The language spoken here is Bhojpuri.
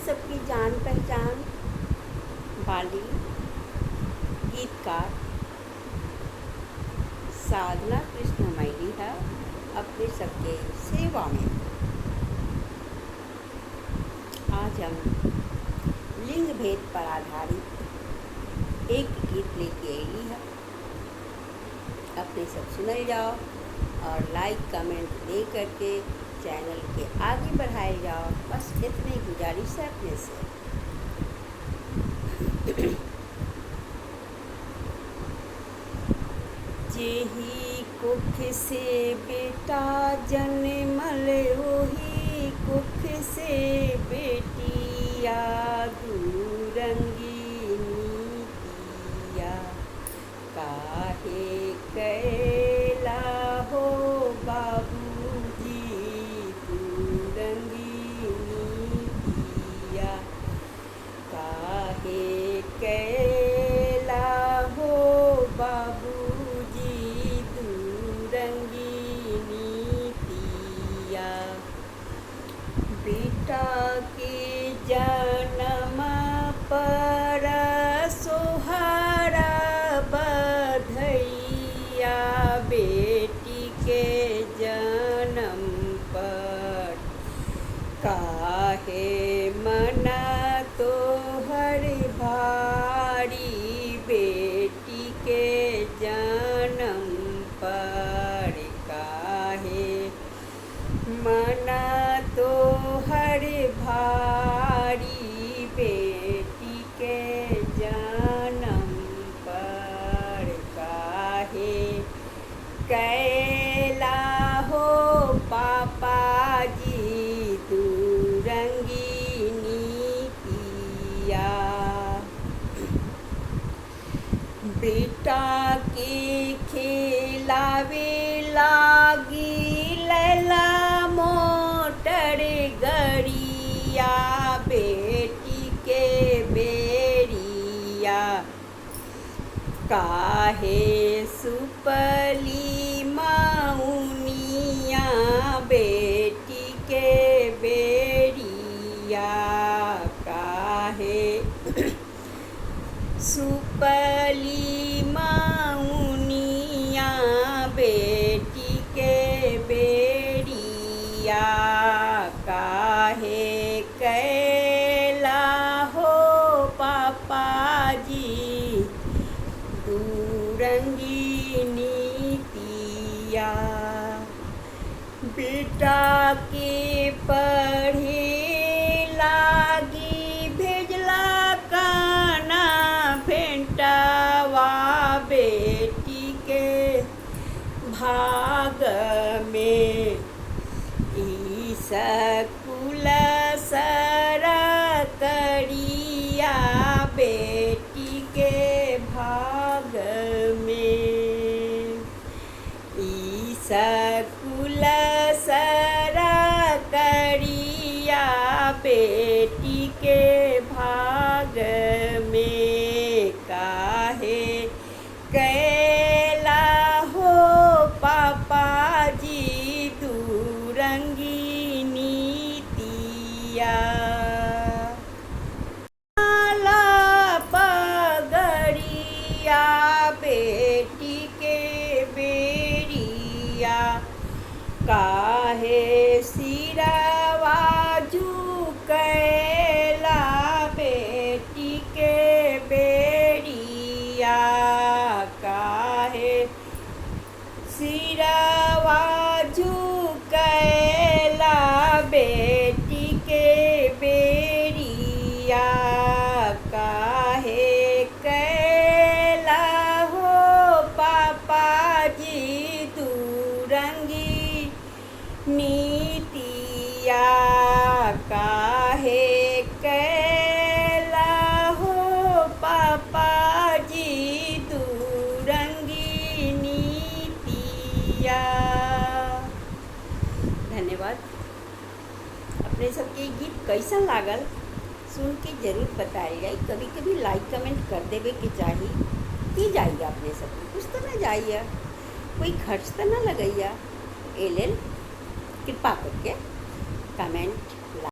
सबकी जान पहचान वाली गीतकार साधना कृष्णमयी है अपने सबके सेवा में। आज हम लिंग भेद पर आधारित एक गीत लेके आई है। अपने सब सुनल जाओ और लाइक कमेंट दे करके चैनल के आगे बढ़ाए जाओ। बस इतनी गुजारिश है अपने से। जेही कुख से बेटा जन्मल ओही कुख से बेटिया दूरंगी नीतिया काहे कैला हो बाबूजी दूरंगी नीतिया काहे कैला हो बाबूजी दूरंगी नीतिया बेटा के जन्म पर सोहरा बधैया बेटी के जन्म पर काहे मना तो हर भारी बेटी के जन्म पर काहे मना तो हर भारी बेटी के जन्म पर काहे कैला हो पापा जी दूरंगी नीतिया बेटा के खिलावे लागी लैला मोटर गरिया बेटी के बेरिया काहे सुपली माउनिया बेटी के बेरिया काहे सुपली माउनिया बेटी के बेरिया काहे कैला हो पापा जी दूरंगी नीतिया बेटा के पढ़े लागी भेजला काना भेंटवा बेटी के भाग में ई सकुल सरा करिया बेटी के भाग में ई सकुल सरा करिया बेटी के भाग में काहे कैला हो पापा जी दूरंगी नीतिया पगड़िया बेटी के बेरिया काहे सिरवा झुकैला बेटी के बेरिया काहे सिरवा झुकैला बेटी के बेरिया काहे कैला हो पापा जी दूरंगी नीतिया काहे कैला हो पापा जी दूरंगी नीतिया। धन्यवाद। अपने सबके गीत कैसा लागल सुन के जरूर बताइएगा। कभी कभी लाइक कमेंट कर देवे के चाहिए की जाइए। अपने सबके कुछ तो ना जाइए, कोई खर्च तो ना लगैया। एल कृपा करके कमेंट